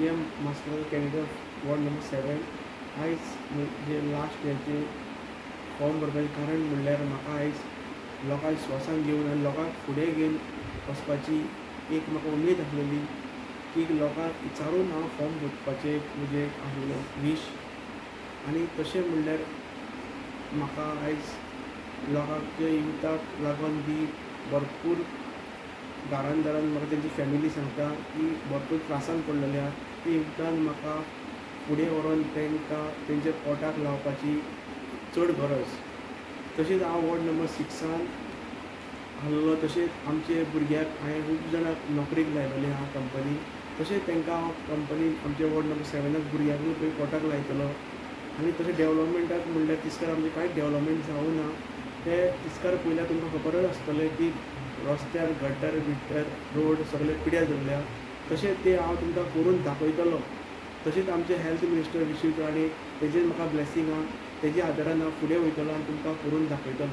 CM master candidate ward number 7 आयज म्हणजे last हेचे फॉर्म भरपाचें कारण म्हणल्यार म्हाका आयज लोकांक विश्वासान घेवन आनी लोकांक फुडें घेवन वचपाची एक म्हाका उमेद आसलेली की लोकांक विचारून हांव फॉर्म भरपाचें म्हणजे आसलेलो वीश आनी तशें म्हणल्यार म्हाका आयज लोकांच्या युथाक लागून बी भरपूर दारान म्हाका तेंची फॅमिली सांगता की भरपूर त्रासान पडलेले आहा ते युथान म्हाका फुडें व्हरोन तांकां तेंच्या पोटाक लावपाची चड गरज. तशेंच हांव वॉर्ड नंबर 6 आहलो तशेंच आमचे भुरग्याक हांवें खूब जाणांक नोकरेक लायलेले आहा कंपनी तशेंच तांकां हांव कंपनी आमच्या वॉर्ड नंबर 7 भुरग्यांकूय पळय पोटाक लायतलो आनी तशें डेवलॉपमेंटाक म्हणल्यार तिसकार आमचें कांयच डेवलॉपमेंट जावूं ना ते तिसकार पयल्यार तुमकां खबरच आसतलें की रस्त्यार गटर बिटर रोड सगळे पिड्यार धरल्या तशेंच ते हांव तुमकां करून दाखयतलो. तशेंच आमचे हेल्थ मिनिस्टर विशीं आनी तेजेर म्हाका ब्लेसींग आहा तेज्या आदारान हांव फुडें वयतलो आनी तुमकां करून दाखयतलो.